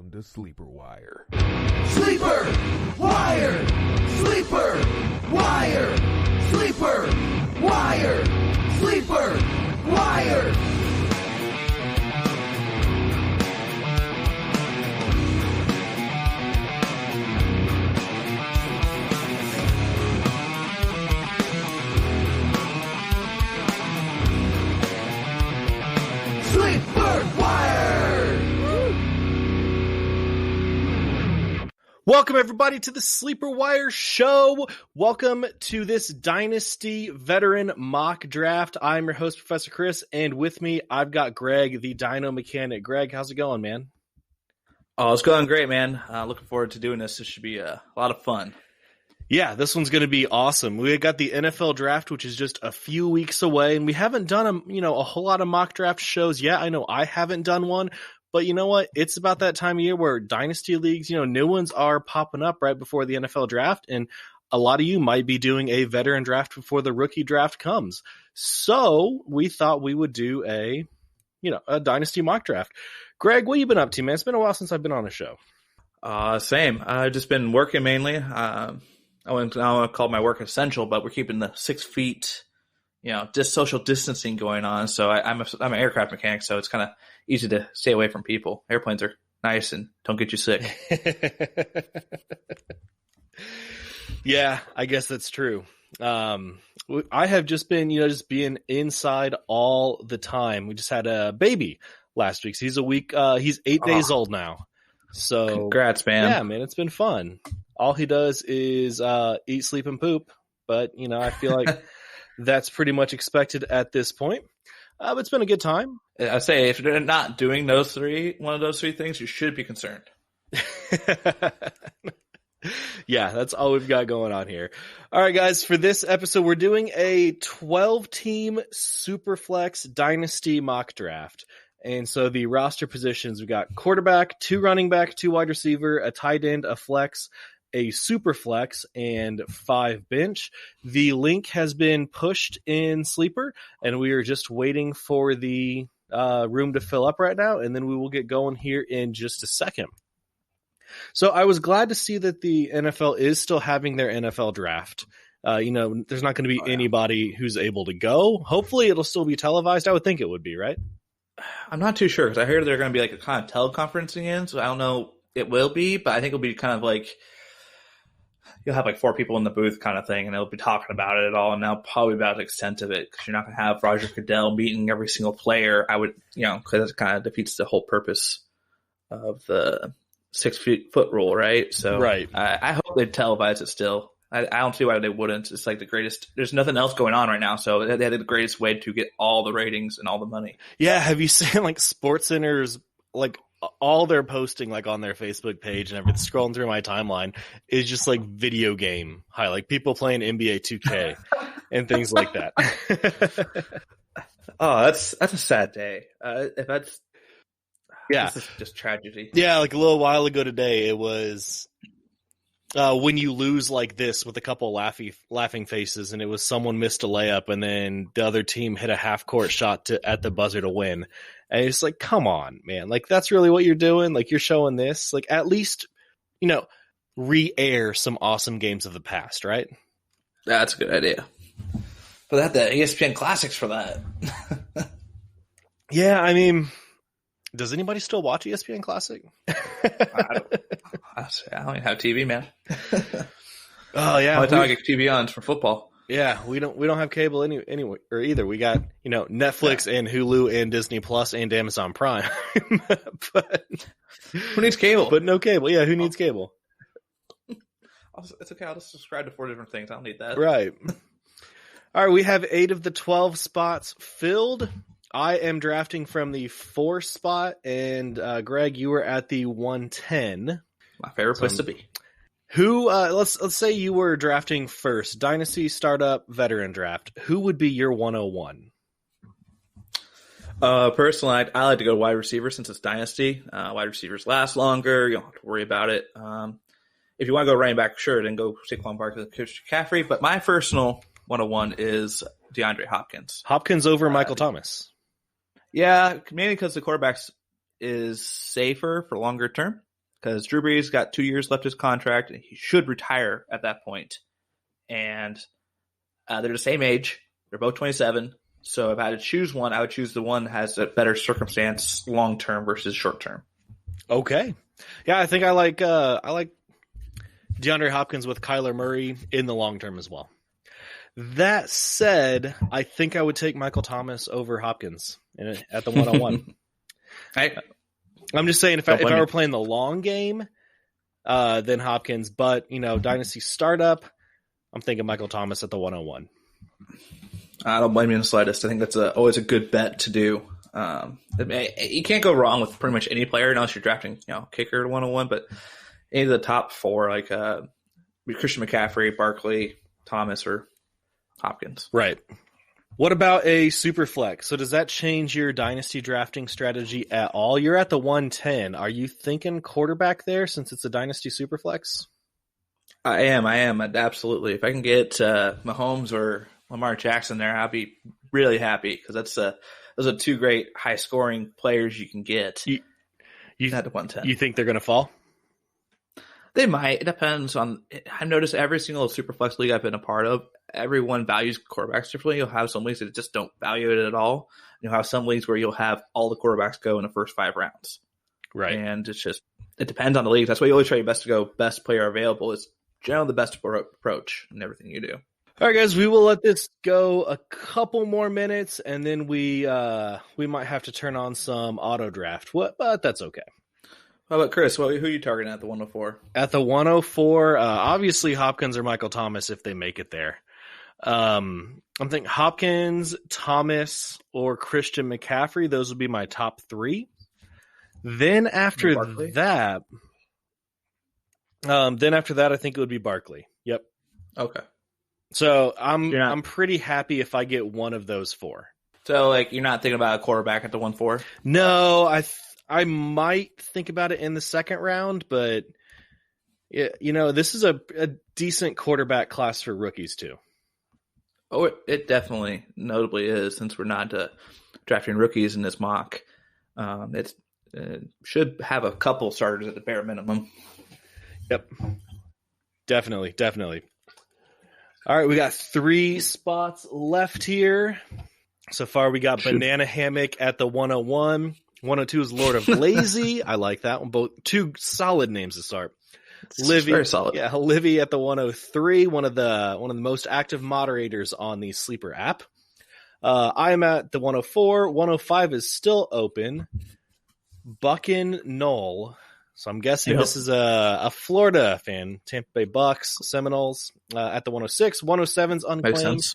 Welcome to Sleeper Wire. Sleeper Wire! Sleeper Wire! Sleeper Wire! Sleeper Wire! Sleeper Wire! Welcome, everybody, to the Sleeper Wire Show. Welcome to this Dynasty veteran mock draft. I'm your host, Professor Chris, and with me, I've got Greg, the Dino Mechanic. Greg, how's it going, man? Oh, it's going great, man. Looking forward to doing this. This should be a lot of fun. Yeah, this one's going to be awesome. We got the NFL draft, which is just a few weeks away, and we haven't done a whole lot of mock draft shows yet. I know I haven't done one. But you know what? It's about that time of year where dynasty leagues, new ones are popping up right before the NFL draft. And a lot of you might be doing a veteran draft before the rookie draft comes. So we thought we would do a dynasty mock draft. Greg, what have you been up to, man? It's been a while since I've been on a show. Same. I've just been working mainly. I want to call my work essential, but we're keeping the 6 feet, just social distancing going on. So I'm an aircraft mechanic, so it's kind of easy to stay away from people. Airplanes are nice and don't get you sick. Yeah, I guess that's true. I have just been, just being inside all the time. We just had a baby last week. So he's 8 days old now. So congrats, man. Yeah, man, it's been fun. All he does is eat, sleep, and poop. But, I feel like that's pretty much expected at this point. But it's been a good time. I say if you're not doing one of those three things, you should be concerned. Yeah, that's all we've got going on here. All right, guys, for this episode, we're doing a 12-team Superflex Dynasty mock draft. And so the roster positions, we've got quarterback, 2 running back, 2 wide receiver, a tight end, a flex, a super flex, and 5 bench. The link has been pushed in Sleeper, and we are just waiting for the room to fill up right now, and then we will get going here in just a second. So I was glad to see that the NFL is still having their NFL draft. There's not going to be anybody who's able to go. Hopefully it'll still be televised. I would think it would be, right? I'm not too sure, because I heard they're going to be like a kind of teleconferencing in, so I don't know. It will be, but I think it'll be kind of like you'll have like 4 people in the booth kind of thing, and they'll be talking about it all, and they'll probably about the extent of it, because you're not going to have Roger Goodell meeting every single player. I would, because that kind of defeats the whole purpose of the 6 foot rule, right? So right. I hope they televise it still. I don't see why they wouldn't. It's like the greatest. There's nothing else going on right now, so they had the greatest way to get all the ratings and all the money. Yeah, have you seen like SportsCenter's like all they're posting like on their Facebook page and everything? Scrolling through my timeline is just like video game like people playing NBA 2K and things like that. Oh, that's a sad day. If that's this is just tragedy. Yeah, like a little while ago today, it was. When you lose like this with a couple laughing faces, and it was someone missed a layup, and then the other team hit a half-court shot at the buzzer to win. And it's like, come on, man. Like, that's really what you're doing? Like, you're showing this? Like, at least, re-air some awesome games of the past, right? That's a good idea. But they had the ESPN Classics for that. Yeah, I mean, does anybody still watch ESPN Classic? I don't even have TV, man. Oh yeah, only time I get TV on is for football. Yeah, we don't have cable anywhere or either. We got Netflix and Hulu and Disney Plus and Amazon Prime. But who needs cable? But no cable. Yeah, who needs cable? It's okay. I'll just subscribe to 4 different things. I don't need that. Right. All right, we have 8 of the 12 spots filled. I am drafting from the 4 spot, and Greg, you were at the 110. My favorite place to be. Who? Let's say you were drafting first, Dynasty, Startup, Veteran Draft. Who would be your 101? Personally, I like to go wide receiver since it's Dynasty. Wide receivers last longer. You don't have to worry about it. If you want to go running back, sure, then go Saquon Barkley, Christian McCaffrey. But my personal 101 is DeAndre Hopkins. Hopkins over Michael Thomas. Yeah, mainly because the quarterbacks is safer for longer term. because Drew Brees got 2 years left his contract, and he should retire at that point. And they're the same age. They're both 27. So if I had to choose one, I would choose the one that has a better circumstance long term versus short term. Okay. Yeah, I think I like DeAndre Hopkins with Kyler Murray in the long term as well. That said, I think I would take Michael Thomas over Hopkins at the 101. I'm just saying if I were playing the long game, then Hopkins. But, Dynasty startup, I'm thinking Michael Thomas at the 101. I don't blame you in the slightest. I think that's always a good bet to do. You can't go wrong with pretty much any player unless you're drafting, kicker at 101. But any of the top four, like Christian McCaffrey, Barkley, Thomas, or Hopkins. Right. What about a super flex? So does that change your dynasty drafting strategy at all? You're at the 110. Are you thinking quarterback there since it's a dynasty super flex? I am. Absolutely. If I can get Mahomes or Lamar Jackson there, I'll be really happy because those are two great high scoring players you can get. You at the 110. You think they're going to fall? They might. It depends on. I've noticed every single Superflex league I've been a part of, everyone values quarterbacks differently. You'll have some leagues that just don't value it at all. You'll have some leagues where you'll have all the quarterbacks go in the first 5 rounds. Right. And it depends on the league. That's why you always try your best to go best player available. It's generally the best approach in everything you do. All right, guys, we will let this go a couple more minutes, and then we might have to turn on some auto draft. But that's okay. How about Chris? Who are you targeting at the 104? At the 104, obviously Hopkins or Michael Thomas if they make it there. I'm thinking Hopkins, Thomas, or Christian McCaffrey. Those would be my top 3. Then after that, I think it would be Barkley. Yep. Okay. So I'm pretty happy if I get one of those 4. So you're not thinking about a quarterback at the 1-4? No, I might think about it in the second round, but this is a decent quarterback class for rookies too. Oh, it definitely notably is since we're not drafting rookies in this mock. It should have a couple starters at the bare minimum. Yep. Definitely. All right, we got 3 spots left here. So far, we got Banana Hammock at the 101. 102 is Lord of Lazy. I like that one. Both 2 solid names to start. Livy, very solid. Yeah, Livy at the 103. One of the most active moderators on the Sleeper app. I am at the 104. 105 is still open. Buckin Knoll. So I'm guessing this is a Florida fan. Tampa Bay Bucks, Seminoles at the 106. 107's unclaimed. Makes sense.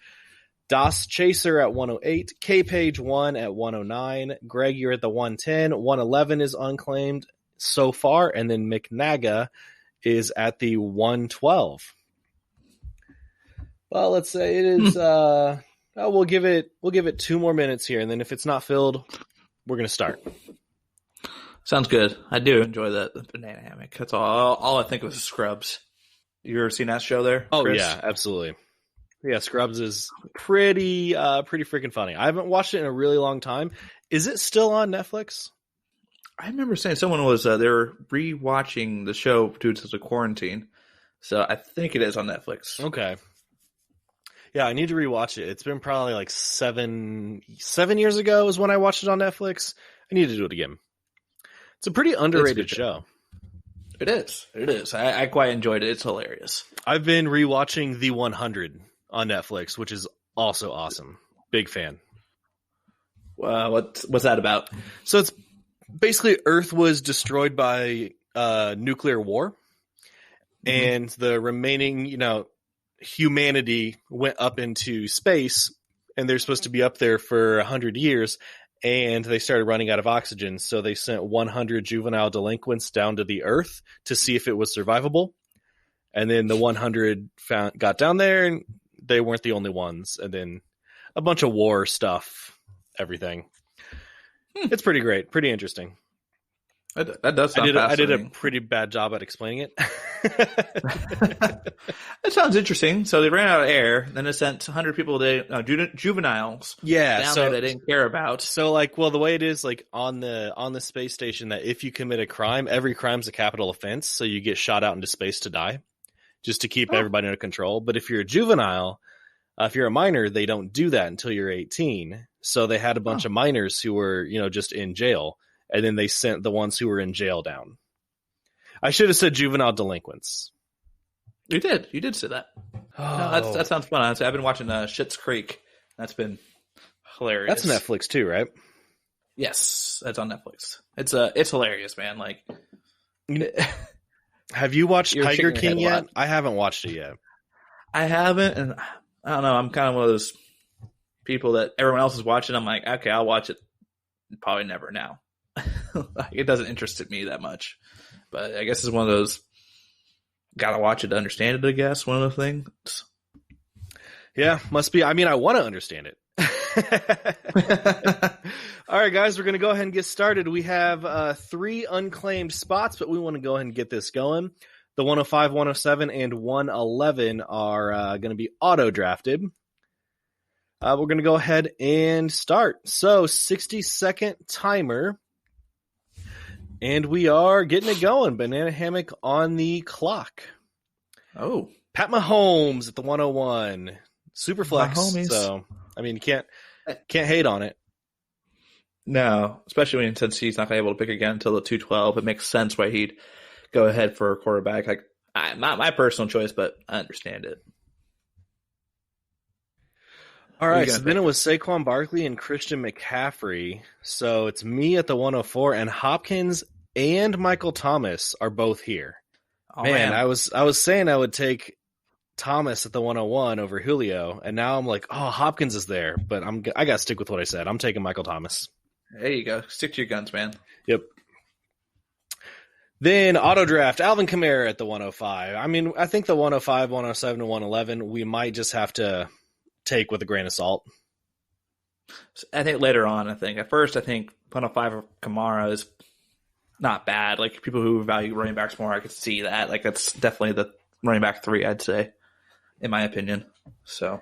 Das Chaser at 108. K Page 1 at 109. Greg, you're at the 110. 111 is unclaimed so far. And then McNaga is at the 112. Well, let's say it is. We'll give it 2 more minutes here. And then if it's not filled, we're going to start. Sounds good. I do enjoy the Banana Hammock. That's all I think of is Scrubs. You ever seen that show there? Oh, Chris? yeah, absolutely. Yeah, Scrubs is pretty freaking funny. I haven't watched it in a really long time. Is it still on Netflix? I remember saying someone was they were rewatching the show due to the quarantine. So I think it is on Netflix. Okay. Yeah, I need to rewatch it. It's been probably like 7 years ago is when I watched it on Netflix. I need to do it again. It's a pretty underrated show. It is. I quite enjoyed it. It's hilarious. I've been rewatching The 100 on Netflix, which is also awesome. Big fan. What's that about? So it's basically Earth was destroyed by nuclear war, and the remaining, humanity went up into space, and they're supposed to be up there for 100 years. And they started running out of oxygen, so they sent 100 juvenile delinquents down to the Earth to see if it was survivable. And then the 100 got down there, and they weren't the only ones. And then a bunch of war stuff, everything. It's pretty great, pretty interesting. That does sound I did a fascinating. pretty bad job at explaining it. That sounds interesting. So they ran out of air. Then they sent 100 people juveniles Yeah, down so there they didn't care about. So like, well, the way it is like on the space station, that if you commit a crime, every crime's a capital offense, so you get shot out into space to die, just to keep everybody under control. But if you're a juvenile, if you're a minor, they don't do that until you're 18. So they had a bunch of minors who were, just in jail, and then they sent the ones who were in jail down. I should have said juvenile delinquents. You did say that. No, that sounds fun. Honestly, I've been watching Schitt's Creek. That's been hilarious. That's Netflix too, right? Yes, that's on Netflix. It's hilarious, man. Like, have you watched You're Tiger shaking your King head a yet? lot. I haven't watched it yet. I haven't, and I don't know. I'm kind of one of those people that everyone else is watching. I'm like, okay, I'll watch it. Probably never now. It doesn't interest me that much, but I guess it's one of those. Gotta watch it to understand it. I guess one of the things. Yeah, must be. I mean, I want to understand it. All right, guys, we're going to go ahead and get started. We have 3 unclaimed spots, but we want to go ahead and get this going. The 105, 107, and 111 are going to be auto-drafted. We're going to go ahead and start. So, 60-second timer. And we are getting it going. Banana Hammock on the clock. Oh. Pat Mahomes at the 101. Super flex. Mahomes. So, I mean, you can't hate on it. No, especially since he's not going to be able to pick again until the 212. It makes sense why he'd go ahead for a quarterback. Like, not my personal choice, but I understand it. All right, so then it was Saquon Barkley and Christian McCaffrey. So it's me at the 104, and Hopkins and Michael Thomas are both here. Oh, man, I was saying I would take Thomas at the 101 over Julio, and now I'm like, oh, Hopkins is there, but I got to stick with what I said. I'm taking Michael Thomas. There you go. Stick to your guns, man. Yep. Then auto draft Alvin Kamara at the 105. I mean, I think the 105, 107, and 111 we might just have to take with a grain of salt. I think later on, at first, I think 105 of Kamara is not bad. Like, people who value running backs more, I could see that. Like, that's definitely the running back 3, I'd say, in my opinion. So,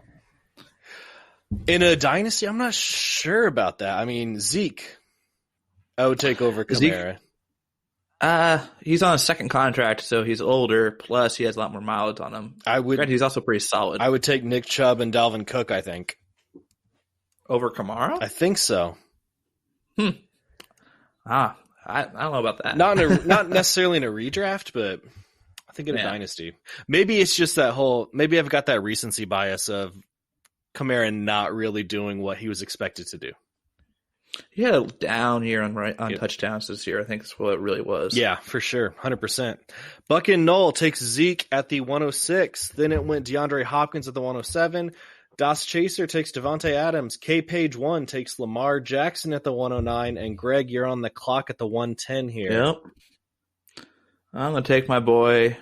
in a dynasty, I'm not sure about that. I mean, Zeke, I would take over Kamara. He's on a second contract, so he's older. Plus, he has a lot more mileage on him. Granted, he's also pretty solid. I would take Nick Chubb and Dalvin Cook, I think. Over Kamara? I think so. I don't know about that. Not necessarily in a redraft, but I think in a dynasty. Maybe it's just maybe I've got that recency bias of Kamara not really doing what he was expected to do. He had a down year on touchdowns this year. I think that's what it really was. Yeah, for sure. 100%. Buck and Knoll takes Zeke at the 106. Then it went DeAndre Hopkins at the 107. Das Chaser takes Devontae Adams. K Page 1 takes Lamar Jackson at the 109. And Greg, you're on the clock at the 110 here. Yep. I'm going to take my boy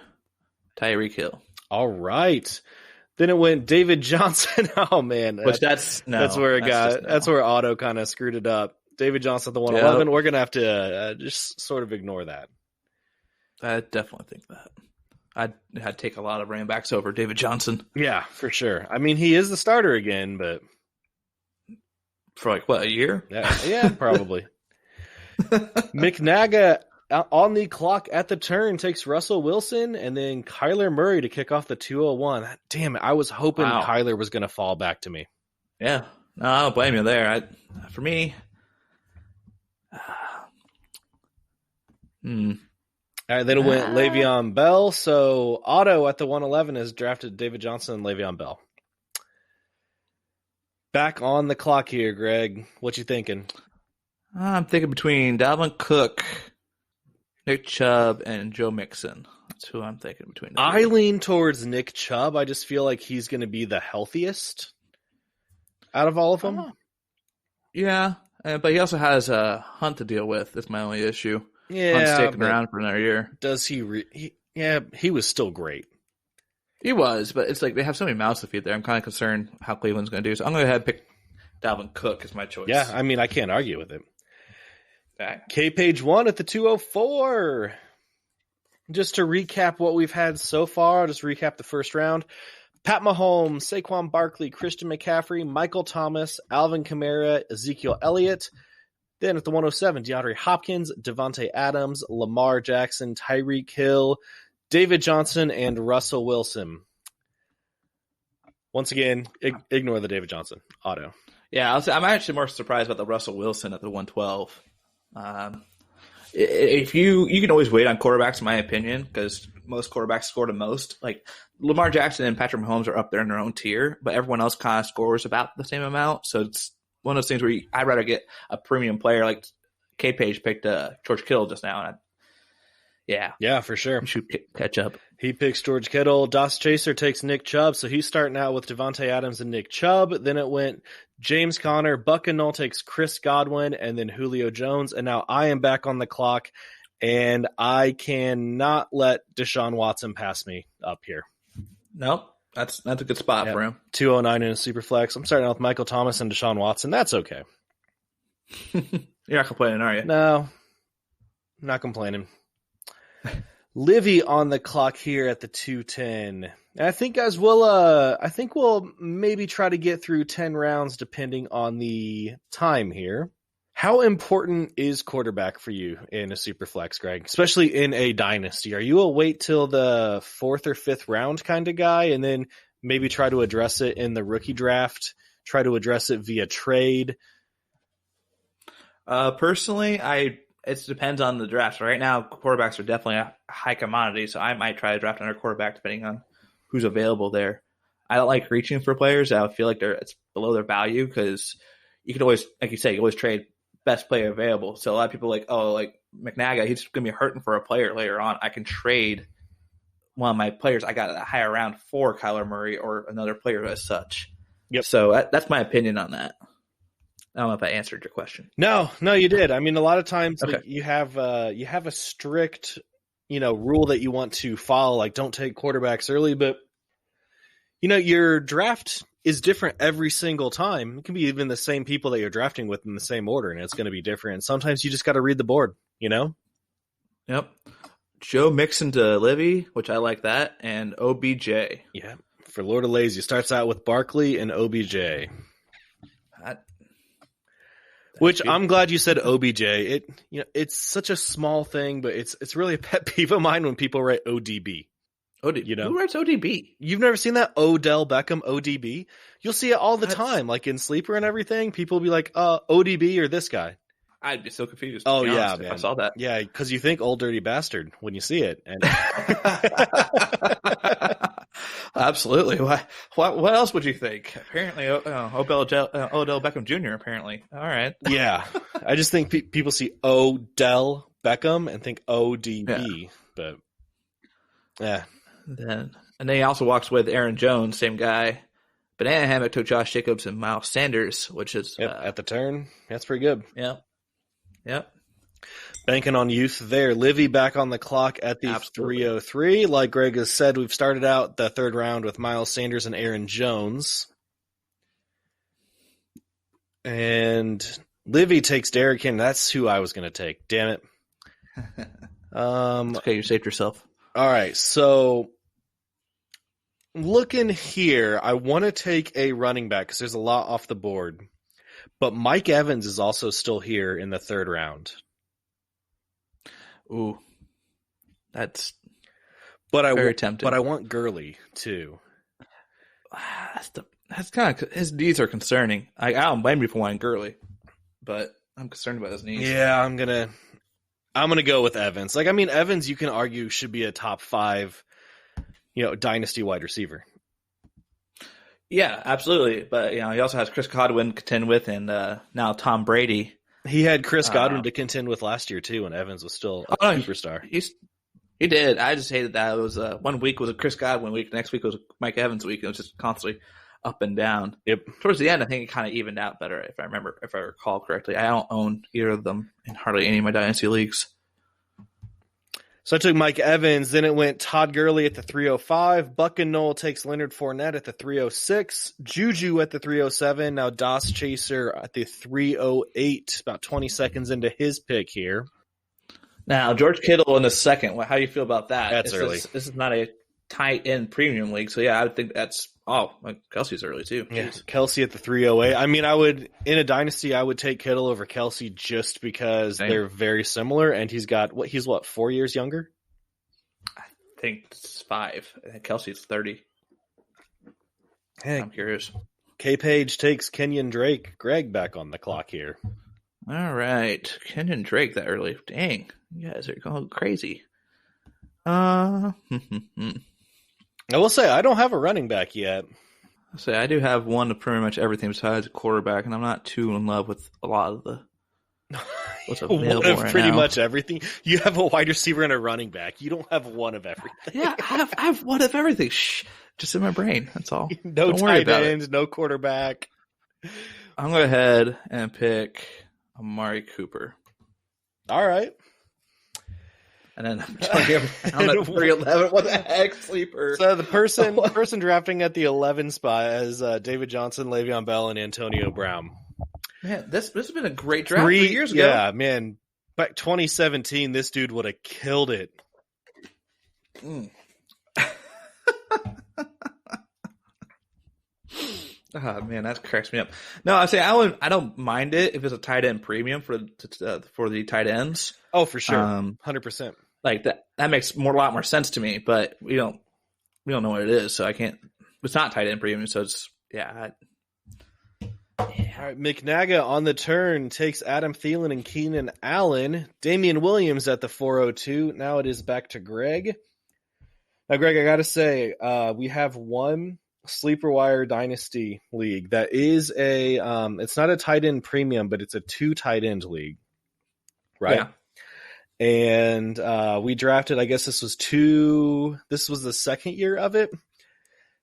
Tyreek Hill. All right. Then it went David Johnson. Oh man, that's where it got. That's where Otto kind of screwed it up. David Johnson at the 111. Yep. We're gonna have to just sort of ignore that. I definitely think that. I'd take a lot of running backs over David Johnson. Yeah, for sure. I mean, he is the starter again, but for like what, a year? Yeah, probably. McNaga on the clock at the turn takes Russell Wilson and then Kyler Murray to kick off the 201. Damn it. I was hoping Kyler was going to fall back to me. Yeah. No, I don't blame you there. For me, All right, then it went Le'Veon Bell. So Otto at the 111 has drafted David Johnson and Le'Veon Bell. Back on the clock here, Greg. What you thinking? I'm thinking between Dalvin Cook, Nick Chubb, and Joe Mixon. That's who I'm thinking between. I lean towards Nick Chubb. I just feel like he's going to be the healthiest out of all of them. Yeah, but he also has a Hunt to deal with. That's my only issue. Yeah, Hunt's sticking around for another year. Does he? He was still great. He was, but it's like they have so many mouths to feed there. I'm kind of concerned how Cleveland's going to do. So I'm going to go ahead and pick Dalvin Cook as my choice. Yeah, I mean, I can't argue with it. Okay. K Page 1 at the 204. Just to recap what we've had so far, I'll just recap the first round. Pat Mahomes, Saquon Barkley, Christian McCaffrey, Michael Thomas, Alvin Kamara, Ezekiel Elliott. Then at the 107, DeAndre Hopkins, Devontae Adams, Lamar Jackson, Tyreek Hill, David Johnson, and Russell Wilson. Once again, ignore the David Johnson auto. Yeah, I'm actually more surprised about the Russell Wilson at the 112. If you can always wait on quarterbacks, in my opinion, because most quarterbacks score the most. Like Lamar Jackson and Patrick Mahomes are up there in their own tier, but everyone else kind of scores about the same amount. So it's one of those things where I'd rather get a premium player. Like K Page picked George Kittle just now, and yeah, for sure. You should catch up. He picks George Kittle. Dos Chaser takes Nick Chubb, so he's starting out with Devontae Adams and Nick Chubb. Then it went James Conner, Buck and Null takes Chris Godwin, and then Julio Jones. And now I am back on the clock, and I cannot let Deshaun Watson pass me up here. Nope. That's a good spot for him. 209 in a super flex. I'm starting out with Michael Thomas and Deshaun Watson. That's okay. You're not complaining, are you? No, I'm not complaining. Livy on the clock here at the 210. And I think, guys, we'll maybe try to get through 10 rounds depending on the time here. How important is quarterback for you in a super flex, Greg? Especially in a dynasty. Are you a wait till the 4th or 5th round kind of guy and then maybe try to address it in the rookie draft? Try to address it via trade? Personally, it depends on the draft. So right now, quarterbacks are definitely a high commodity, so I might try to draft another quarterback depending on who's available there. I don't like reaching for players. I feel like it's below their value because you can always, like you say, you always trade best player available. So a lot of people are like, oh, like McNaga, he's going to be hurting for a player later on. I can trade one of my players I got at a higher round for Kyler Murray or another player as such. Yep. So that's my opinion on that. I don't know if I answered your question. No, you did. I mean, a lot of times Okay. you have a strict, rule that you want to follow, like don't take quarterbacks early, but your draft is different every single time. It can be even the same people that you're drafting with in the same order, and it's going to be different. And sometimes you just got to read the board, Yep. Joe Mixon to Livy, which I like that, and OBJ. Yeah. For Lord of Lazy, starts out with Barkley and OBJ. Which I'm glad you said OBJ. It's such a small thing, but it's really a pet peeve of mine when people write ODB. Who writes ODB? You've never seen that? Odell Beckham ODB? You'll see it all the time, like in Sleeper and everything. People will be like, ODB or this guy. I'd be so confused. Oh, yeah, honest, man. If I saw that. Yeah, because you think old dirty bastard when you see it. And Absolutely. What else would you think? Apparently, Odell Beckham Jr., apparently. All right. Yeah. I just think people see Odell Beckham and think ODB. Yeah. But, yeah. And then he also walks with Aaron Jones, same guy. Banana Hammock took Josh Jacobs and Miles Sanders, which is... at the turn. That's pretty good. Yep. Banking on youth there. Livy back on the clock at the 303. Like Greg has said, we've started out the third round with Miles Sanders and Aaron Jones. And Livy takes Derrick Henry. That's who I was going to take. Damn it. Okay, you saved yourself. All right, so looking here, I want to take a running back because there's a lot off the board. But Mike Evans is also still here in the third round. Ooh, that's very tempting. But I want Gurley too. That's kind of his knees are concerning. I don't blame you for wanting Gurley, but I'm concerned about his knees. Yeah, I'm gonna go with Evans. Evans, you can argue should be a top 5, dynasty wide receiver. Yeah, absolutely. But he also has Chris Godwin to contend with, and now Tom Brady. He had Chris Godwin to contend with last year too, when Evans was still a superstar. He did. I just hated that it was 1 week was a Chris Godwin week, next week was Mike Evans week. It was just constantly up and down. Yep. Towards the end, I think it kind of evened out better, if I recall correctly. I don't own either of them in hardly any of my dynasty leagues. So I took Mike Evans. Then it went Todd Gurley at the 305. Buck and Knoll takes Leonard Fournette at the 306. Juju at the 307. Now Doss Chaser at the 308. About 20 seconds into his pick here. Now, George Kittle in the second. How do you feel about that? That's early. This is not a tight end premium league. So, yeah, I would think that's Kelsey's early too. Yeah, Kelsey at the 308. I mean, in a dynasty, I would take Kittle over Kelsey just because they're very similar, and he's 4 years younger? I think it's 5. I think Kelsey's 30. Hey, I'm curious. K-Page takes Kenyon Drake. Greg back on the clock here. All right. Kenyon Drake that early. Dang. You guys are going crazy. I I will say, I don't have a running back yet. say I do have one of pretty much everything besides a quarterback, and I'm not too in love with a lot of the what's available one of right pretty now. much everything. You have a wide receiver and a running back. You don't have one of everything. Yeah, I have one of everything. Shh, just in my brain. That's all. No Don't worry tight about it. end, no quarterback. I'm going to go ahead and pick Amari Cooper. All right. And then I'm at 311. What the heck, sleeper? So the person drafting at the 11 spot is David Johnson, Le'Veon Bell, and Antonio Brown. Man, this has been a great draft 3 years ago. Yeah, man. Back 2017, this dude would have killed it. Oh man, that cracks me up. No, I say I don't mind it if it's a tight end premium for the tight ends. Oh, for sure, 100%. Like that makes a lot more sense to me. But we don't know what it is, so I can't. It's not tight end premium, so it's yeah. All right, McNaga on the turn takes Adam Thielen and Keenan Allen. Damian Williams at the 402. Now it is back to Greg. Now, Greg, I got to say, we have one Sleeper Wire Dynasty league that is it's not a tight end premium, but it's a 2 tight end league, right? Yeah. And we drafted, I guess this was the second year of it.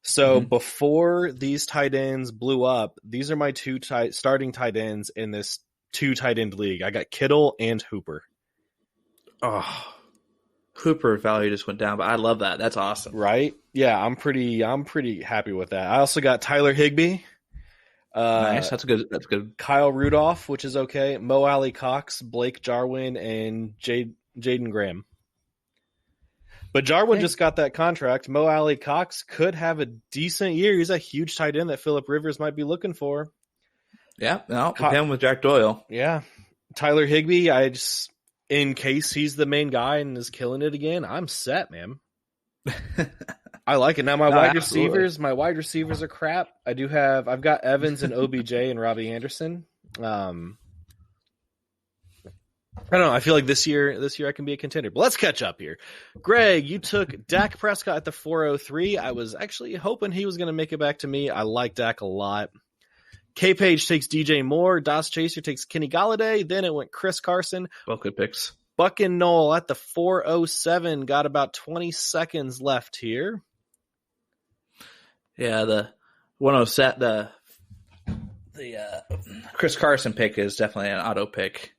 So before these tight ends blew up, these are my 2 starting tight ends in this 2 tight end league. I got Kittle and Hooper. Oh, Hooper value just went down, but I love that. That's awesome. Right? Yeah, I'm pretty happy with that. I also got Tyler Higbee. Nice. That's good. Kyle Rudolph, which is okay. Mo Alley Cox, Blake Jarwin, and Jaden Graham. But Jarwin just got that contract. Mo Alley Cox could have a decent year. He's a huge tight end that Phillip Rivers might be looking for. Yeah, no, him with Jack Doyle. Yeah. Tyler Higbee, in case he's the main guy and is killing it again, I'm set, man. I like it. Now my wide receivers are crap. I've got Evans and OBJ and Robbie Anderson. I don't know. I feel like this year I can be a contender. But let's catch up here. Greg, you took Dak Prescott at the 403. I was actually hoping he was going to make it back to me. I like Dak a lot. K-Page takes DJ Moore. Doss Chaser takes Kenny Galladay. Then it went Chris Carson. Both good picks. Buck and Knoll at the 407. Got about 20 seconds left here. Yeah, the 107. The Chris Carson pick is definitely an auto pick.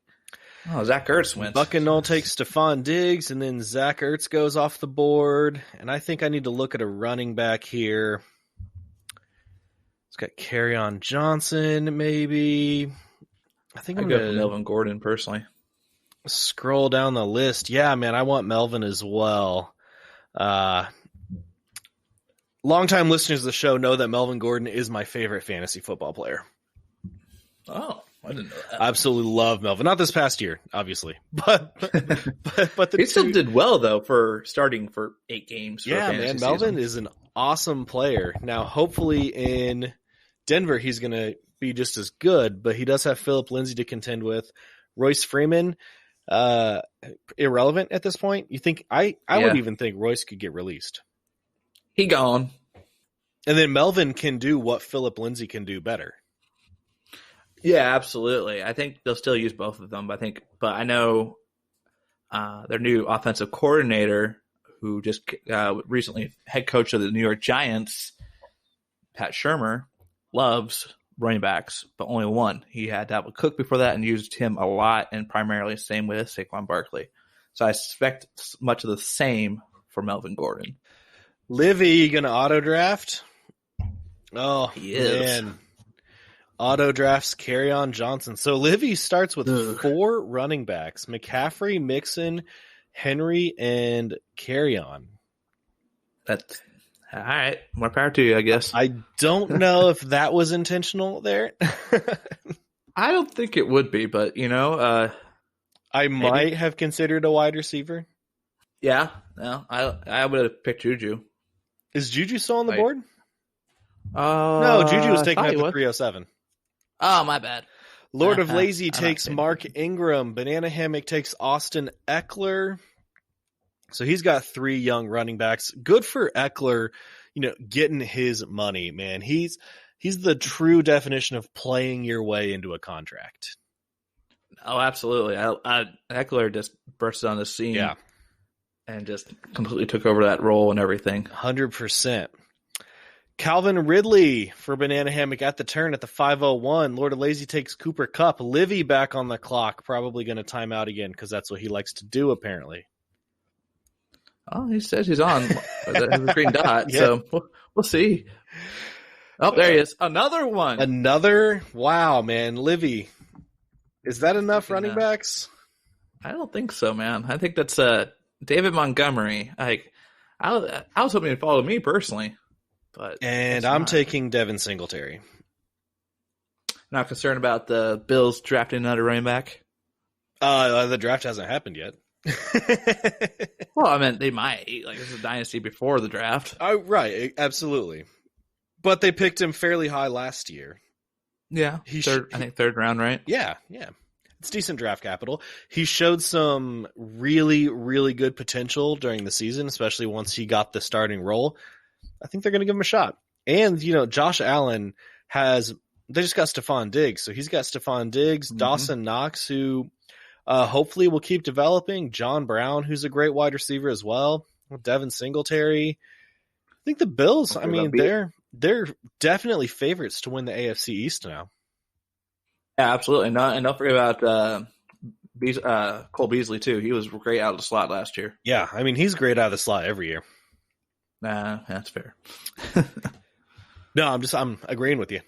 Oh, Zach Ertz wins. Buck and Knoll takes Stephon Diggs, and then Zach Ertz goes off the board. And I think I need to look at a running back here. It's got Kerryon Johnson, maybe. I think I'm going going to Melvin Gordon, personally. Scroll down the list. Yeah, man, I want Melvin as well. Longtime listeners of the show know that Melvin Gordon is my favorite fantasy football player. Oh, I didn't know that. I absolutely love Melvin. Not this past year, obviously, but he still did well though for starting for 8 games. Yeah, man, Melvin is an awesome player. Now, hopefully in Denver, he's going to be just as good, but he does have Phillip Lindsay to contend with. Royce Freeman, irrelevant at this point. You think I would even think Royce could get released. He gone. And then Melvin can do what Phillip Lindsay can do better. Yeah, absolutely. I think they'll still use both of them. But I know their new offensive coordinator, who just recently head coach of the New York Giants, Pat Shurmur, loves running backs, but only one. He had Dalvin Cook before that and used him a lot, and primarily same with Saquon Barkley. So I expect much of the same for Melvin Gordon. Livy going to auto draft? Oh, He is. man. Auto drafts Kerryon Johnson. So Livy starts with 4 running backs: McCaffrey, Mixon, Henry, and Kerryon. That's all right. More power to you, I guess. I don't know if that was intentional there. I don't think it would be, but I might have considered a wide receiver. yeah. No, I would have picked Juju. Is Juju still on the board? No, Juju was taken at the 307. Oh, my bad. Lord of Lazy takes Mark Ingram. Banana Hammock takes Austin Eckler. So he's got 3 young running backs. Good for Eckler, getting his money, man. He's the true definition of playing your way into a contract. Oh, absolutely. Eckler just burst on the scene. Yeah. And just completely took over that role and everything. 100%. Calvin Ridley for Banana Hammock at the turn at the 501. Lord of Lazy takes Cooper Kupp. Livy back on the clock. Probably going to time out again because that's what he likes to do, apparently. Oh, he says he's on the green dot, Yeah. so we'll see. Oh, there he is. Another one. Another? Wow, man. Livy. Is that enough running backs? I don't think so, man. I think that's David Montgomery. I was hoping he'd follow me personally. And I'm taking Devin Singletary. Not concerned about the Bills drafting another running back? The draft hasn't happened yet. Well, I meant they might. Like, this is a dynasty before the draft. Right, absolutely. But they picked him fairly high last year. Yeah, I think third round, right? Yeah. It's decent draft capital. He showed some really, really good potential during the season, especially once he got the starting role. I think they're going to give him a shot. And, Josh Allen they just got Stephon Diggs. So he's got Stephon Diggs, Dawson Knox, who hopefully will keep developing, John Brown, who's a great wide receiver as well, Devin Singletary. I think the Bills, they're definitely favorites to win the AFC East now. Yeah, absolutely. And don't forget about Cole Beasley, too. He was great out of the slot last year. Yeah, he's great out of the slot every year. Nah, that's fair. No, I'm agreeing with you.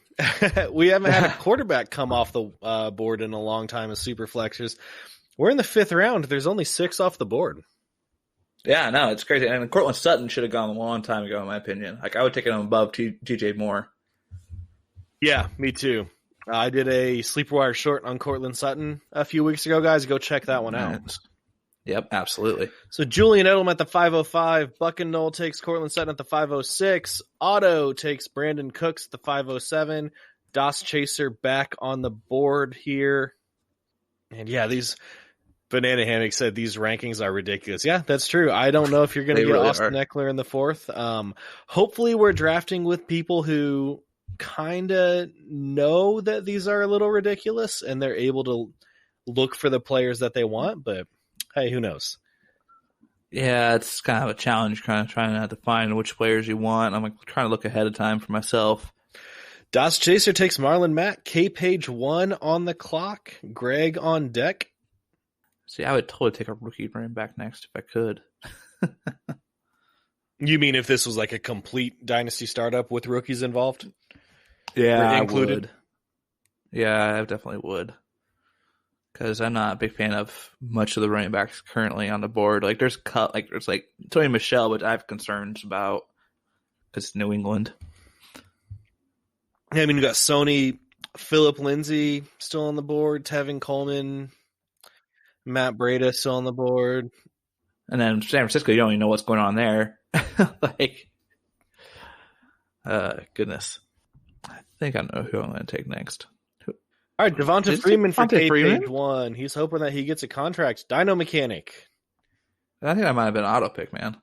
We haven't had a quarterback come off the board in a long time as super flexers. We're in the 5th round. There's only 6 off the board. Yeah, no, it's crazy. And Cortland Sutton should have gone a long time ago, in my opinion. Like, I would take him above TJ Moore. Yeah, me too. I did a Sleeper Wire short on Cortland Sutton a few weeks ago, guys. Go check that one out. Yep, absolutely. So Julian Edelman at the 505. Buck and Knoll takes Cortland Sutton at the 506. Otto takes Brandon Cooks at the 507. Dos Chaser back on the board here. And yeah, these Banana Hammock said these rankings are ridiculous. Yeah, that's true. I don't know if you're going to get really Austin Eckler in the 4th. Hopefully we're drafting with people who kind of know that these are a little ridiculous and they're able to look for the players that they want, but hey, who knows? Yeah, it's kind of a challenge, kind of trying to find which players you want. I'm trying to look ahead of time for myself. Dos Chaser takes Marlon Mack. K-Page 1 on the clock. Greg on deck. See, I would totally take a rookie running back next if I could. You mean if this was like a complete dynasty startup with rookies involved? Yeah, included. Yeah, I definitely would. Because I'm not a big fan of much of the running backs currently on the board. Like there's Tony Michelle, which I have concerns about because it's New England. Yeah, you got Sony, Philip Lindsay still on the board, Tevin Coleman, Matt Breida still on the board, and then San Francisco, you don't even know what's going on there. Goodness, I think I know who I'm going to take next. All right, Devonta Freeman for K-Page 1. He's hoping that he gets a contract. Dino Mechanic. I think that might have been an auto pick, man.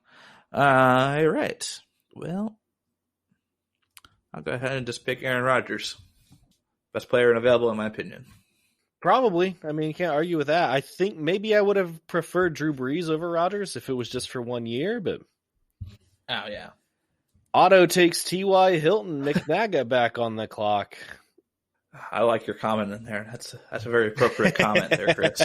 All right. Well, I'll go ahead and just pick Aaron Rodgers. Best player available, in my opinion. Probably. You can't argue with that. I think maybe I would have preferred Drew Brees over Rodgers if it was just for 1 year, but... Oh, yeah. Otto takes T.Y. Hilton. McNaga back on the clock. I like your comment in there. That's a very appropriate comment there, Chris.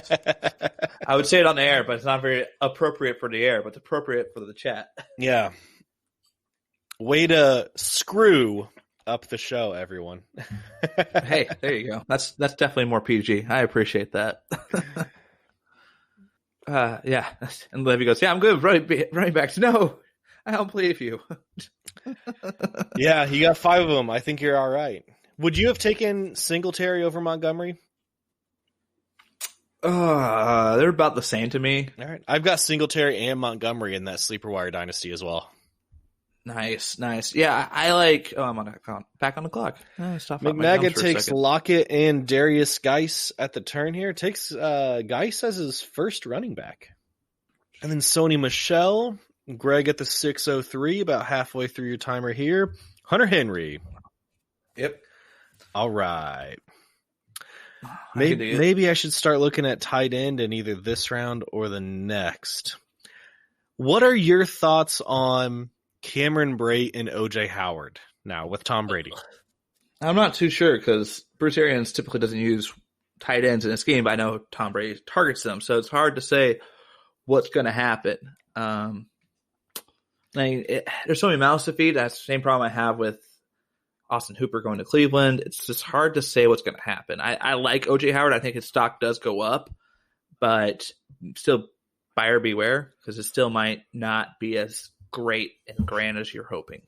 I would say it on the air, but it's not very appropriate for the air, but it's appropriate for the chat. Yeah. Way to screw up the show, everyone. Hey, there you go. That's definitely more PG. I appreciate that. Yeah. And Levy goes, yeah, I'm good. Running backs. No, I don't believe you. Yeah, you got 5 of them. I think you're all right. Would you have taken Singletary over Montgomery? They're about the same to me. All right. I've got Singletary and Montgomery in that Sleeper Wire Dynasty as well. Nice. Yeah, I like. Oh, I'm back on the clock. Stop. McNagget takes Lockett and Darius Geis at the turn here. Takes Geis as his first running back. And then Sony Michel, Greg at the 6:03, about halfway through your timer here. Hunter Henry. Yep. All right. Maybe I should start looking at tight end in either this round or the next. What are your thoughts on Cameron Brate and OJ Howard now with Tom Brady? I'm not too sure because Bruce Arians typically doesn't use tight ends in this game, but I know Tom Brady targets them, so it's hard to say what's going to happen. There's so many mouths to feed. That's the same problem I have with Austin Hooper going to Cleveland. It's just hard to say what's going to happen. I like OJ Howard. I think his stock does go up, but still buyer beware because it still might not be as great and grand as you're hoping.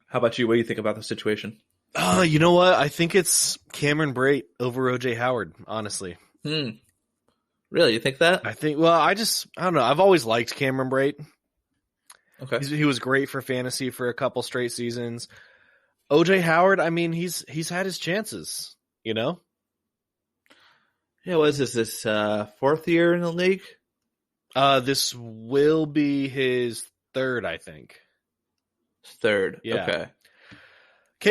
How about you? What do you think about the situation? You know what? I think it's Cameron Brate over OJ Howard, honestly. Really? You think that? I don't know. I've always liked Cameron Brate. Okay. He was great for fantasy for a couple straight seasons. OJ Howard, I mean, he's had his chances, you know? Yeah, what is this 4th year in the league? This will be his 3rd, I think. 3rd, yeah. Okay.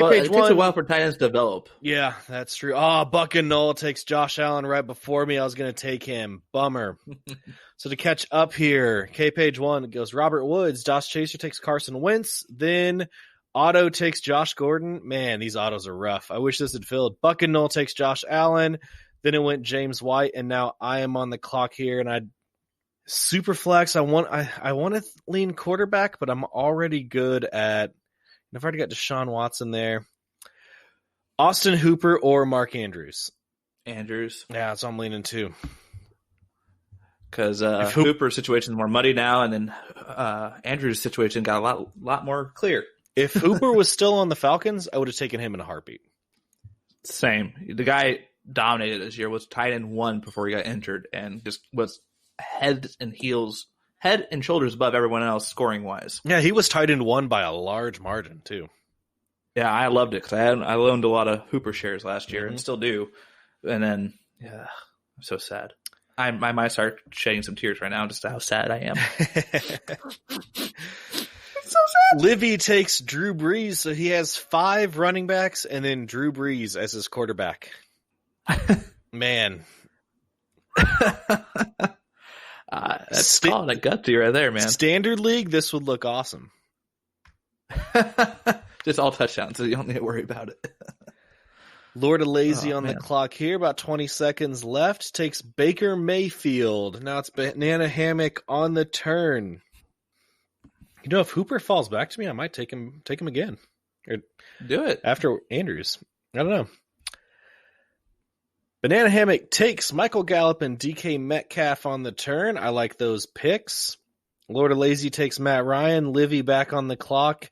Well, it takes a while for tight ends to develop. Yeah, that's true. Oh, Buck and Knoll takes Josh Allen right before me. I was going to take him. Bummer. So to catch up here, K-Page 1 goes Robert Woods. Josh Chaser takes Carson Wentz. Then Otto takes Josh Gordon. Man, these autos are rough. I wish this had filled. Buck and Knoll takes Josh Allen. Then it went James White, and now I am on the clock here, and I super flex. I want to lean quarterback, but I'm already good at. I've already got Deshaun Watson there. Austin Hooper or Mark Andrews. Andrews. Yeah, that's what I'm leaning to. Because Hooper's situation is more muddy now, and then Andrews' situation got a lot more clear. If Hooper was still on the Falcons, I would have taken him in a heartbeat. Same. The guy dominated this year, was tight end 1 before he got injured, and just was head and shoulders above everyone else scoring wise. Yeah, he was tight end 1 by a large margin too. Yeah, I loved it because I owned a lot of Hooper shares last year and still do. And then, yeah, I'm so sad. I might start shedding some tears right now just to how sad I am. It's so sad. Livy takes Drew Brees, so he has 5 running backs and then Drew Brees as his quarterback. Man. That's calling a gutsy right there, man. Standard league, this would look awesome. Just all touchdowns, so you don't need to worry about it. Lord of Lazy on the clock here. About 20 seconds left. Takes Baker Mayfield. Now it's Banana Hammock on the turn. You know, if Hooper falls back to me, I might take him again. Or do it after Andrews. I don't know. Banana Hammock takes Michael Gallup and DK Metcalf on the turn. I like those picks. Lord of Lazy takes Matt Ryan. Livy back on the clock.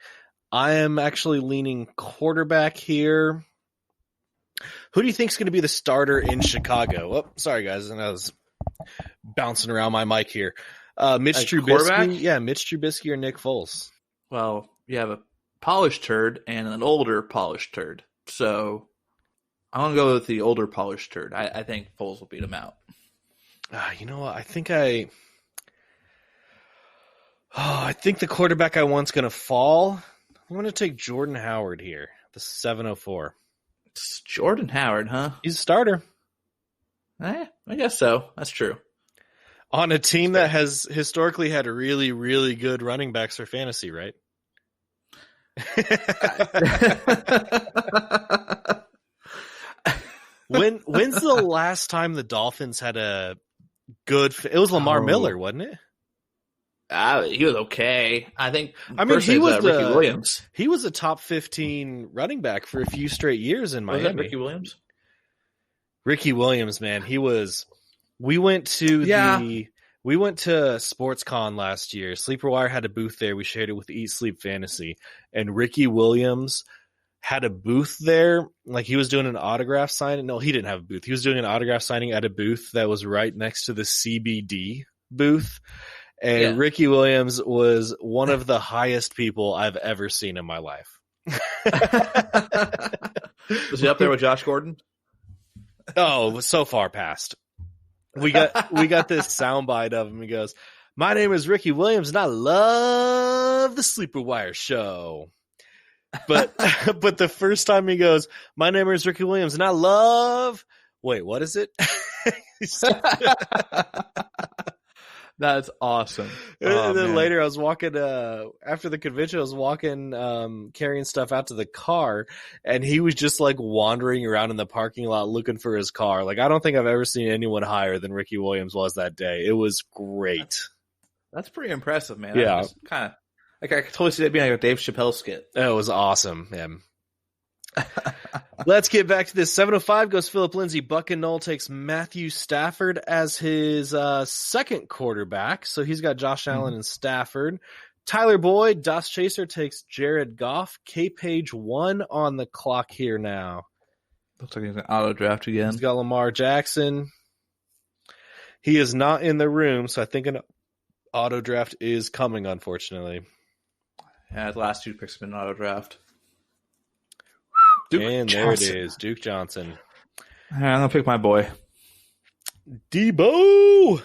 I am actually leaning quarterback here. Who do you think is going to be the starter in Chicago? Oh, sorry, guys. And I was bouncing around my mic here. Mitch Trubisky. Yeah, Mitch Trubisky or Nick Foles. Well, you have a polished turd and an older polished turd. So I'm going to go with the older polished turd. I think Foles will beat him out. You know what? I think the quarterback I want's going to fall. I'm going to take Jordan Howard here, the 704. It's Jordan Howard, huh? He's a starter. I guess so. That's true. On a team that has historically had really, really good running backs for fantasy, right? When's the last time the Dolphins had a good? It was Lamar Miller, wasn't it? He was okay. I think. He was Ricky Williams. He was a top 15 running back for a few straight years in Miami. Was that Ricky Williams? Ricky Williams, man, he was. We went to SportsCon last year. Sleeper Wire had a booth there. We shared it with Eat Sleep Fantasy, and Ricky Williams had a booth there. Like he was doing an autograph signing. No, he didn't have a booth. He was doing an autograph signing at a booth that was right next to the CBD booth. And Ricky Williams was one of the highest people I've ever seen in my life. Was he up there with Josh Gordon? Oh, so far past. We got this soundbite of him. He goes, "My name is Ricky Williams, and I love the Sleeper Wire show." But the first time he goes, "My name is Ricky Williams, and I love." Wait, what is it? That's awesome. And then later I was walking, after the convention, I was walking, carrying stuff out to the car, and he was just like wandering around in the parking lot looking for his car. Like, I don't think I've ever seen anyone higher than Ricky Williams was that day. It was great. That's pretty impressive, man. Yeah. Kind of, like, I could totally see that being like a Dave Chappelle skit. It was awesome, man. Let's get back to this. 7:05 goes Philip Lindsay. Buck and Knoll takes Matthew Stafford as his second quarterback. So he's got Josh Allen and Stafford. Tyler Boyd, Das Chaser takes Jared Goff. K-Page 1 on the clock here now. Looks like he's an auto draft again. He's got Lamar Jackson. He is not in the room, so I think an auto draft is coming, unfortunately. Yeah, the last two picks have been auto draft. And there it is, Duke Johnson. I'm going to pick my boy. Debo!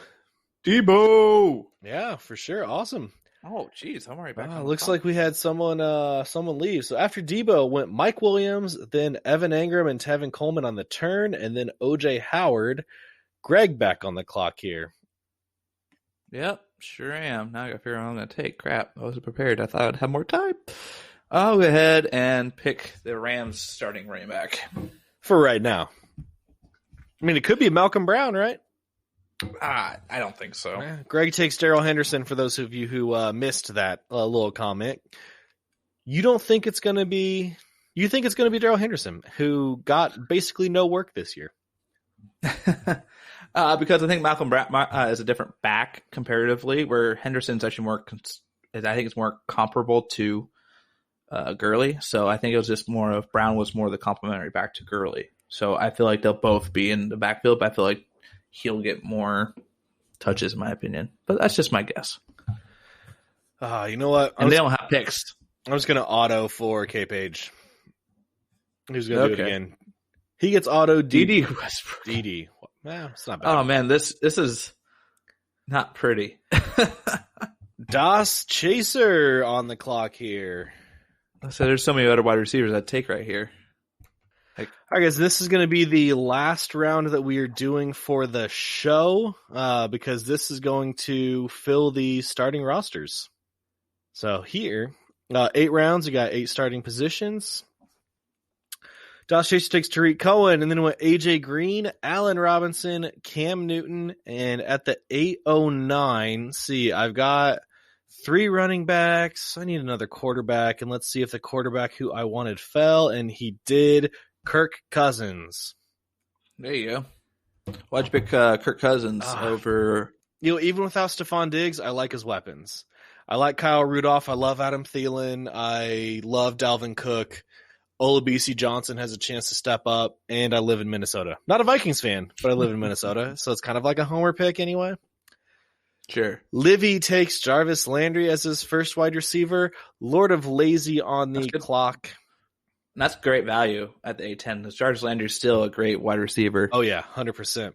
Debo! Yeah, for sure. Awesome. Oh, geez. I'm already back. Looks like we had someone leave. So after Debo went Mike Williams, then Evan Engram and Tevin Coleman on the turn, and then O.J. Howard. Greg back on the clock here. Yep, sure am. Now I got to figure out what I'm going to take. Crap, I wasn't prepared. I thought I'd have more time. I'll go ahead and pick the Rams starting running back. For right now. I mean, it could be Malcolm Brown, right? I don't think so. Greg takes Darrell Henderson for those of you who missed that little comment. You don't think it's going to be... You think it's going to be Darrell Henderson, who got basically no work this year. Because I think Malcolm Brown is a different back comparatively, where Henderson's actually more... I think it's more comparable to... Gurley, so I think it was just more of Brown was more the complimentary back to Gurley. So I feel like they'll both be in the backfield, but I feel like he'll get more touches, in my opinion. But that's just my guess. You know what? They don't have picks. I'm just going to auto for K-Page. Who's going to do it again? He gets auto D.D. D.D. Well, it's not bad. Oh, man, this is not pretty. Das Chaser on the clock here. So there's so many other wide receivers I'd take right here. All right, guys, this is going to be the last round that we are doing for the show because this is going to fill the starting rosters. So here, 8 rounds, we got 8 starting positions. Josh Chaser takes Tariq Cohen, and then went A.J. Green, Allen Robinson, Cam Newton, and at the 8:09, I've got 3 running backs. I need another quarterback, and let's see if the quarterback who I wanted fell, and he did. Kirk Cousins. There you go. Why'd you pick Kirk Cousins over... even without Stephon Diggs, I like his weapons. I like Kyle Rudolph. I love Adam Thielen. I love Dalvin Cook. Olabisi Johnson has a chance to step up, and I live in Minnesota. Not a Vikings fan, but I live in Minnesota, so it's kind of like a homer pick anyway. Sure. Livy takes Jarvis Landry as his first wide receiver. Lord of Lazy on the clock. That's great value at the 8:10 because Jarvis Landry is still a great wide receiver. Oh, yeah, 100%.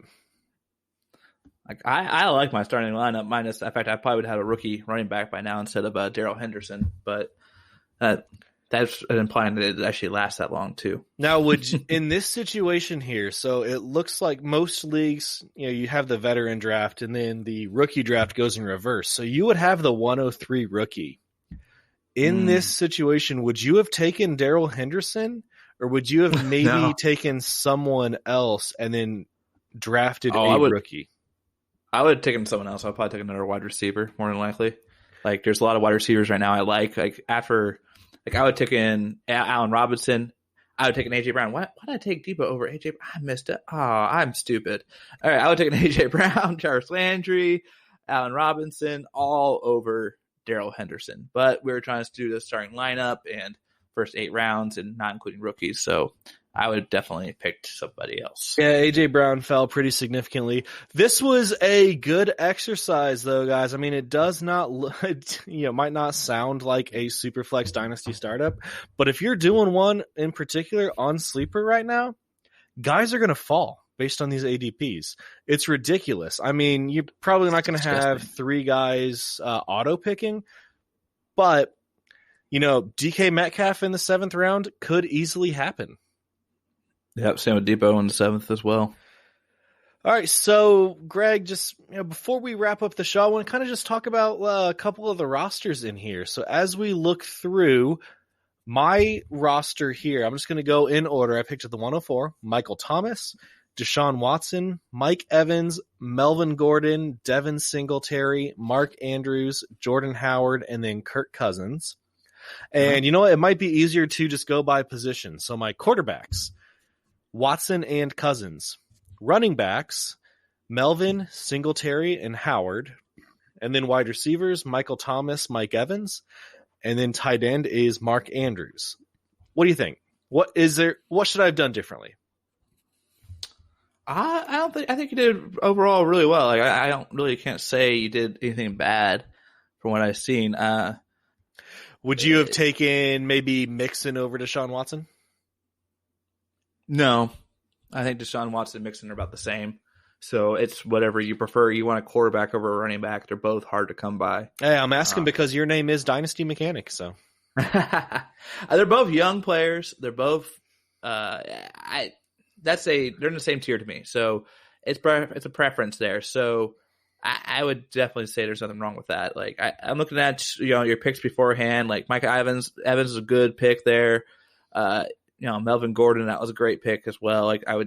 Like I like my starting lineup. Minus, in fact, I probably would have a rookie running back by now instead of Darrell Henderson. But that's implying that it actually lasts that long too. Now, in this situation here, so it looks like most leagues, you have the veteran draft and then the rookie draft goes in reverse. So you would have the 103 rookie. In this situation, would you have taken Darrell Henderson, or would you have maybe No. taken someone else and then drafted I a would. rookie? I would have taken someone else. I'd probably take another wide receiver more than likely. Like, there's a lot of wide receivers right now I like. Like, after, like, I would take in Allen Robinson. I would take an AJ Brown. Why did I take Debo over AJ? I missed it. Oh, I'm stupid. All right, I would take an AJ Brown, Jarvis Landry, Allen Robinson, all over Darrell Henderson. But we were trying to do the starting lineup and first 8 rounds and not including rookies. So I would have definitely picked somebody else. Yeah, AJ Brown fell pretty significantly. This was a good exercise, though, guys. I mean, it does not, might not sound like a Superflex Dynasty startup, but if you're doing one in particular on Sleeper right now, guys are going to fall based on these ADPs. It's ridiculous. I mean, you're probably not going to have 3 guys auto picking, but DK Metcalf in the 7th round could easily happen. Yep, same with Debo in the 7th as well. All right, so Greg, just before we wrap up the show, I want to kind of just talk about a couple of the rosters in here. So as we look through my roster here, I'm just going to go in order. I picked at the 104, Michael Thomas, Deshaun Watson, Mike Evans, Melvin Gordon, Devin Singletary, Mark Andrews, Jordan Howard, and then Kirk Cousins. And you know what? It might be easier to just go by position. So my quarterbacks, Watson and Cousins. Running backs, Melvin, Singletary, and Howard. And then wide receivers, Michael Thomas, Mike Evans. And then tight end is Mark Andrews. What do you think? What should I have done differently? I think you did overall really well. Like, I don't really can't say you did anything bad from what I've seen. Would you have taken maybe Mixon over Deshaun Watson? No, I think Deshaun Watson and Mixon are about the same. So it's whatever you prefer. You want a quarterback over a running back. They're both hard to come by. Hey, I'm asking because your name is Dynasty Mechanic. So they're both young players. They're both they're in the same tier to me. So it's a preference there. So I would definitely say there's nothing wrong with that. Like, I'm looking at your picks beforehand. Like, Mike Evans is a good pick there. Melvin Gordon, that was a great pick as well. Like, I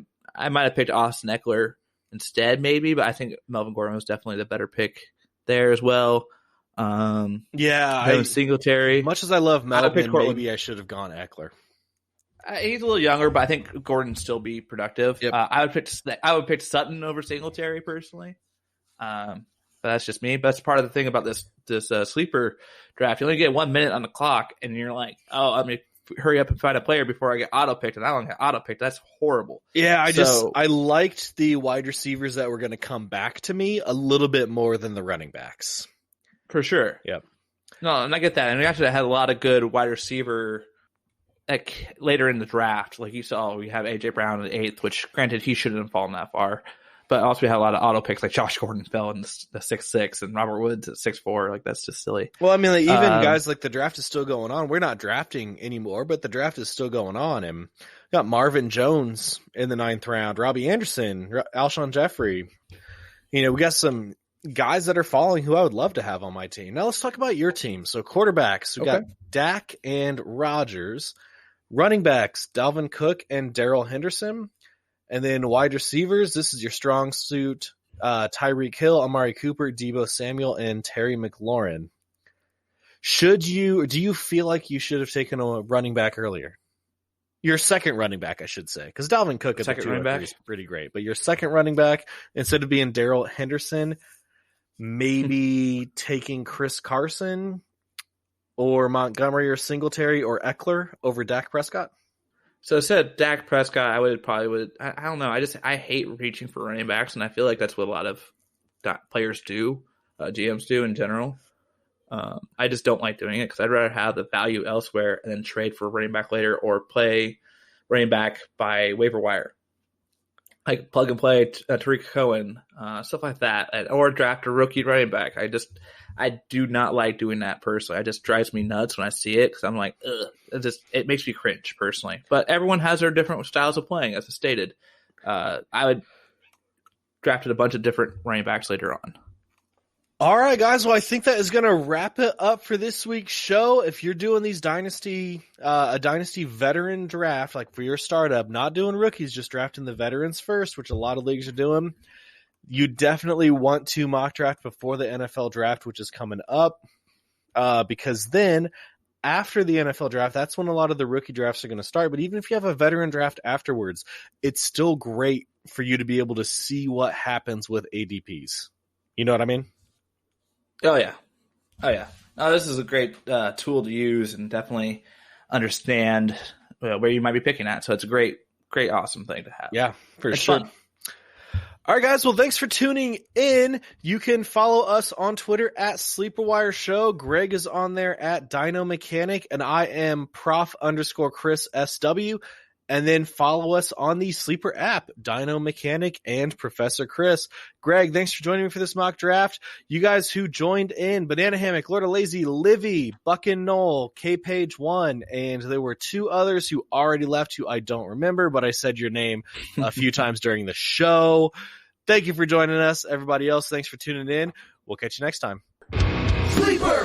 might have picked Austin Eckler instead, maybe, but I think Melvin Gordon was definitely the better pick there as well. Singletary. Much as I love Melvin, maybe I should have gone Eckler. He's a little younger, but I think Gordon still be productive. Yep. I would pick Sutton over Singletary personally. But that's just me. But that's part of the thing about this sleeper draft. You only get 1 minute on the clock, and you're like, oh, I'm going to hurry up and find a player before I get auto-picked, and I don't get auto-picked. That's horrible. Yeah, I liked the wide receivers that were going to come back to me a little bit more than the running backs. For sure. Yep. No, and I get that. And we actually had a lot of good wide receiver like later in the draft. Like you saw, we have AJ Brown in the 8th, which granted he shouldn't have fallen that far. But also we had a lot of auto picks, like Josh Gordon fell in the 6'6", and Robert Woods at 6'4". Like, that's just silly. Well, I mean, like, even guys like the draft is still going on. We're not drafting anymore, but the draft is still going on. And we got Marvin Jones in the 9th round, Robbie Anderson, Alshon Jeffrey. We got some guys that are falling who I would love to have on my team. Now let's talk about your team. So quarterbacks, we got Dak and Rodgers. Running backs, Dalvin Cook and Darrell Henderson. And then wide receivers, this is your strong suit, Tyreek Hill, Amari Cooper, Deebo Samuel, and Terry McLaurin. Do you feel like you should have taken a running back earlier? Your second running back, I should say, because Dalvin Cook at the 203 is pretty great. But your second running back, instead of being Darrell Henderson, maybe taking Chris Carson or Montgomery or Singletary or Eckler over Dak Prescott? So instead of Dak Prescott, I don't know. I hate reaching for running backs, and I feel like that's what a lot of players do, GMs do in general. I just don't like doing it because I'd rather have the value elsewhere and then trade for running back later or play running back by waiver wire. Like plug and play Tariq Cohen, stuff like that, or draft a rookie running back. I do not like doing that personally. It just drives me nuts when I see it because I'm like, ugh. It makes me cringe personally. But everyone has their different styles of playing, as I stated. I would drafted a bunch of different running backs later on. All right, guys. Well, I think that is going to wrap it up for this week's show. If you're doing these a dynasty veteran draft, like for your startup, not doing rookies, just drafting the veterans first, which a lot of leagues are doing, you definitely want to mock draft before the NFL draft, which is coming up, because then after the NFL draft, that's when a lot of the rookie drafts are going to start. But even if you have a veteran draft afterwards, it's still great for you to be able to see what happens with ADPs. You know what I mean? Oh, yeah. This is a great tool to use and definitely understand where you might be picking at. So it's a great, awesome thing to have. Yeah, for It's sure. fun. All right, guys. Well, thanks for tuning in. You can follow us on Twitter at Sleeper Show. Greg is on there at Dino Mechanic, and I am Prof_Chris SW. And then follow us on the Sleeper app, Dino Mechanic and Professor Chris. Greg, thanks for joining me for this mock draft. You guys who joined in, Banana Hammock, Lord of Lazy, Livy, Buck and Knoll, K-Page 1, and there were 2 others who already left who I don't remember, but I said your name a few times during the show. Thank you for joining us. Everybody else, thanks for tuning in. We'll catch you next time. Sleeper